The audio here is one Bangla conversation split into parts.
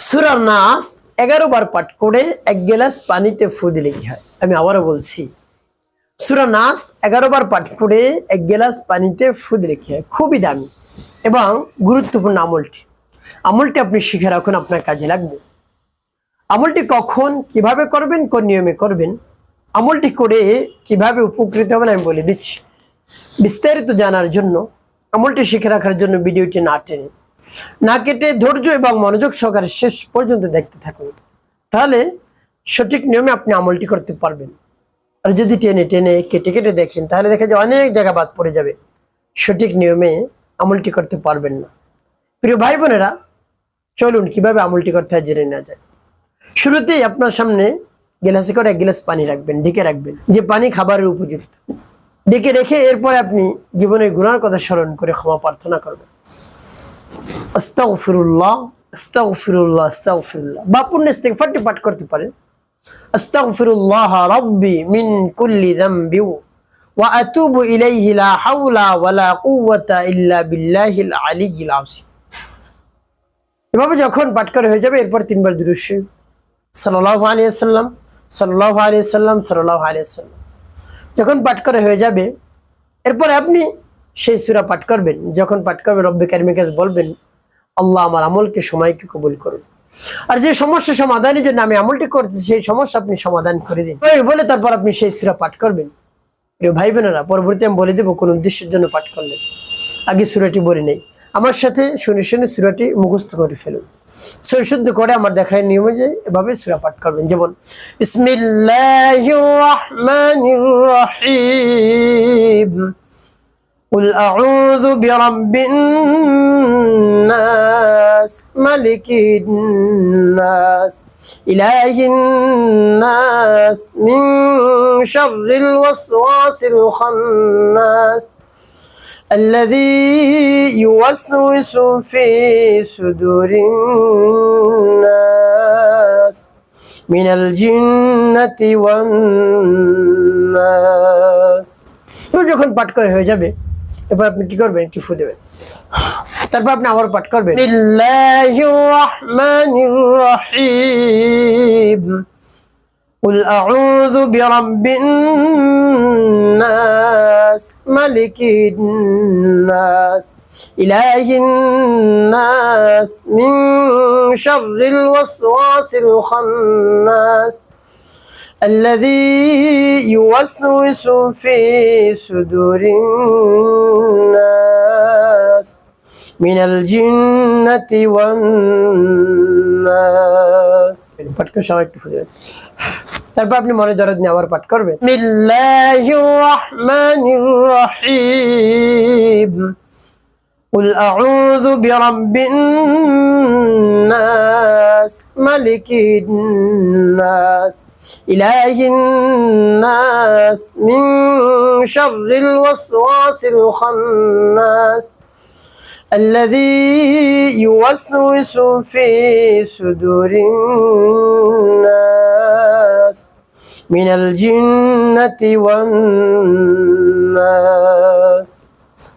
সূরা নাস 11 বার পাঠ করে এক গ্লাস পানিতে ফু দিলে কি হয়? আমি আবারও বলছি, সূরা নাস 11 বার পাঠ করে এক গ্লাস পানিতে ফু দিলে কি হয়? খুবই দামি এবং গুরুত্বপূর্ণ আমলটি আপনি শিখে রাখুন, আপনার কাজে লাগবে। আমলটি কখন কিভাবে করবেন, কোন নিয়মে করবেন, আমলটি করে কিভাবে উপকৃত হবেন আমি বলে দিচ্ছি। বিস্তারিত জানার জন্য, আমলটি শিখে রাখার জন্য ভিডিওটি না কেটে ধৈর্য এবং মনোযোগ সহকারে শেষ পর্যন্ত দেখতে থাকুন, তাহলে সঠিক নিয়মে আপনি আমলটি করতে পারবেন। আর যদি টেনে টেনে কেটে কেটে দেখেন, তাহলে দেখা যায় অনেক জায়গা বাদ পড়ে যাবে, সঠিক নিয়মে আমলটি করতে পারবেন না। প্রিয় ভাই বোনেরা, চলুন কিভাবে আমলটি করতে হয় জেনে নেওয়া যায়। শুরুতেই আপনার সামনে গ্লাসে করে এক গ্লাস পানি রাখবেন, ঢেকে রাখবেন, যে পানি খাবারের উপযুক্ত। ঢেকে রেখে এরপরে আপনি জীবনের গুনার কথা স্মরণ করে ক্ষমা প্রার্থনা করবেন। আস্তাগফিরুল্লাহ আস্তাগফিরুল্লাহ আস্তাগফিরুল্লাহ বা পূর্ণ ইস্তিগফারটি পাঠ করতে পারেন। আস্তাগফিরুল্লাহ রাব্বি মিন কুল্লি যামবি ওয়া আতুবু ইলাইহি লা হাওলা ওয়ালা কুওয়াতা ইল্লা বিল্লাহিল আলিয়্যিল আযীম। এভাবে যখন পাঠ করে হয়ে যাবে, এরপর 3 বার দুরূদ শরীফ সাল্লাল্লাহু আলাইহি ওয়াসাল্লাম সাল্লাল্লাহু আলাইহি ওয়াসাল্লাম সাল্লাল্লাহু আলাইহি ওয়াসাল্লাম যখন পাঠ করে হয়ে যাবে, এরপর আপনি সেই সূরা পাঠ করবেন। যখন পাঠ করবেন, রব্বে কারীমের কাছে বলবেন, আল্লাহ আমার আমলকে সময়কে কবুল করুন, আর যে সমস্যা সমাধানের জন্য আমি আমলটি করতেছি সেই সমস্যা আপনি সমাধান করে দিন বলে তারপর আপনি সেই সূরা পাঠ করবেন। প্রিয় ভাই বোনেরা, পরবর্তী আমি বলে দেবো কোন উদ্দেশ্যের জন্য পাঠ করলেন। আগে সূরাটি বলে নেই, আমার সাথে শুনে শুনে সূরাটি মুখস্থ করে ফেলুন। শুদ্ধ করে আমার দেখায় নিয়ম অনুযায়ী এভাবে সূরা পাঠ করবেন। যেমন বিসমিল্লাহির রাহমানির রহিম, قل أعوذ برب الناس ملك الناس إله الناس من شر الوسواس الخناس الذي يوسوس في صدور الناس من الجنة والناس। যখন পাঠ করে হয়ে যাবে, এরপর আপনি কি করবেন, একটি ফু দেবেন। তারপর আপনি আবার পাঠ করবেন বিসমিল্লাহির রাহমানির রহিম, কুল আউযু বিরাব্বিন নাস মালিকিন নাস ইলাহিন নাস মিন শাররিল ওয়াসওয়াসিল খান্নাস الذي يوسوس في صدور الناس من الجنة والناس। পাঠ করে সবাই একটু ফুটে তারপর আপনি মনে দরদ নিয়ে আবার পাঠ করবেন বিসমিল্লাহির রাহমানির রহিম, قل أعوذ برب الناس ملك الناس إله الناس من شر الوسواس الخناس الذي يوسوس في صدور الناس من الجنة والناس।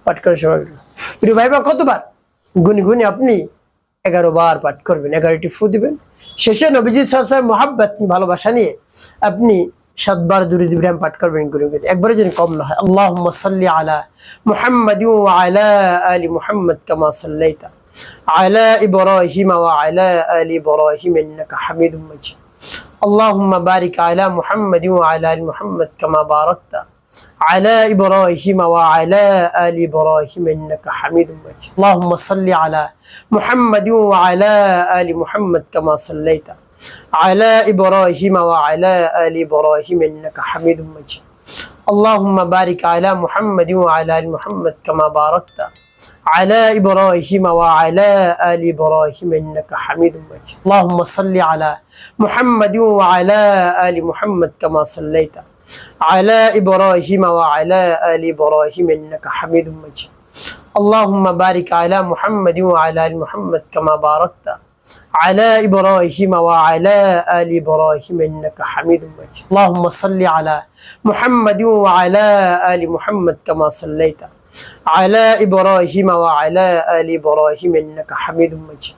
পাঠ করে সবাই। প্রিয় ভাই বোন, কতবার গুনি গুনি আপনি 11 বার পাঠ করবেন, 11টি ফু দিবেন। শেষে নবীজি সাল্লাল্লাহু আলাইহি ওয়াসাল্লাম মুহাব্বত ভালোবাসা নিয়ে আপনি 7 বার দুরূদ ইব্রাহিম পাঠ করবেন গুনি গুনি, একবারে যেন কম না হয়। আল্লাহুম্মা সাল্লি আলা মুহাম্মাদিন ওয়া আলা আলি মুহাম্মাদ কামা সাল্লাইতা আলা ইব্রাহিম ওয়া আলা আলি ইব্রাহিম ইন্নাকা হামিদুম মাজিদ। আল্লাহুম্মা বারিক আলা মুহাম্মাদিন ওয়া আলা আলি মুহাম্মাদ কামা বারাকতা على إبراهيم وعلى آل إبراهيم إنك حميد مجيد. اللهم صل على محمد وعلى آل محمد كما صليت على إبراهيم وعلى آل إبراهيم إنك حميد مجيد. اللهم بارك على محمد وعلى آل محمد كما باركت على إبراهيم وعلى آل إبراهيم إنك حميد مجيد. اللهم صل على محمد وعلى آل محمد كما صليت على إبراهيم وعلى آل إبراهيم إنك حميد مجيد. اللهم بارك على محمد وعلى آل محمد كما باركت على إبراهيم وعلى آل إبراهيم إنك حميد مجيد. اللهم صل على محمد وعلى آل محمد كما صليت على إبراهيم وعلى آل إبراهيم إنك حميد مجيد.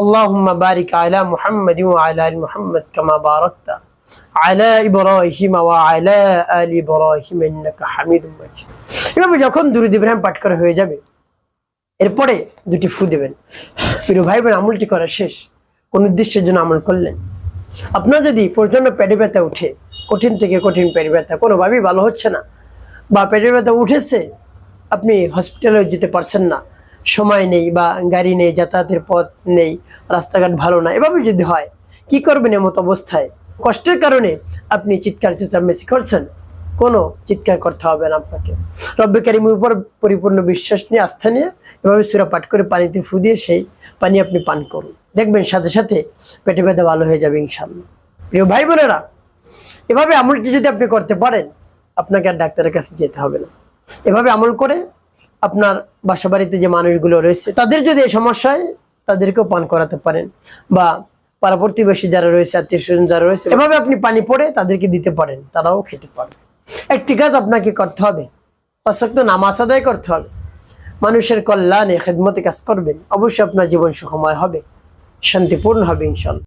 আল্লাহুম্মা বারিক আলা মুহাম্মাদি ওয়া আলা আলি মুহাম্মাদ কামা বারাকতা আলা ইব্রাহিম ওয়া আলা আলি ইব্রাহিম ইন্নাকা হামিদুম মাজিদ। এভাবে যখন দুরূদ ইব্রাহিম পাঠ করা হয়ে যাবে, এরপরে দুটি ফু দেবেন। প্রিয় ভাই বোন, আমলটি করা শেষ। কোন উদ্দেশ্যের জন্য আমল করলেন? আপনার যদি প্রচন্ড পেটে ব্যথা উঠে, কঠিন থেকে কঠিন পেটে ব্যথা, কোনোভাবেই ভালো হচ্ছে না, বা পেটে ব্যথা উঠেছে, আপনি হসপিটালে যেতে পারছেন না, সময় নেই বা গাড়ি নেই, যাতায়াতের পথ নেই, রাস্তাঘাট ভালো না, এভাবে যদি হয় কি করবেন? এমত অবস্থায় কষ্টের কারণে আপনি চিৎকার চেঁচামেচি করছেন, কোনো চিৎকার করতে হবে না আপনাকে। রব্বে কারিমের উপর পরিপূর্ণ বিশ্বাস নিয়ে, আস্থা নিয়ে এভাবে সূরা পাঠ করে পানিতে ফু দিয়ে সেই পানি আপনি পান করুন, দেখবেন সাথে সাথে পেটে ব্যথা ভালো হয়ে যাবে ইনশাআল্লাহ। প্রিয় ভাই বোনেরা, এভাবে আমলটি যদি আপনি করতে পারেন, আপনাকে আর ডাক্তারের কাছে যেতে হবে না। এভাবে আমল করে আপনার বাসা বাড়িতে যে মানুষগুলো রয়েছে, তাদের যদি এই সমস্যা হয়, তাদেরকেও পান করাতে পারেন, বা পাড়া প্রতিবেশী যারা রয়েছে, আত্মীয় স্বজন যারা রয়েছে, এভাবে আপনি পানি পড়ে তাদেরকে দিতে পারেন, তারাও খেতে পারবে। একটি কাজ আপনাকে করতে হবে, 5 ওয়াক্ত নামাজ আদায় করতে হবে, মানুষের কল্যাণে খেদমতে কাজ করবেন, অবশ্যই আপনার জীবন সুখময় হবে, শান্তিপূর্ণ হবে ইনশাআল্লাহ।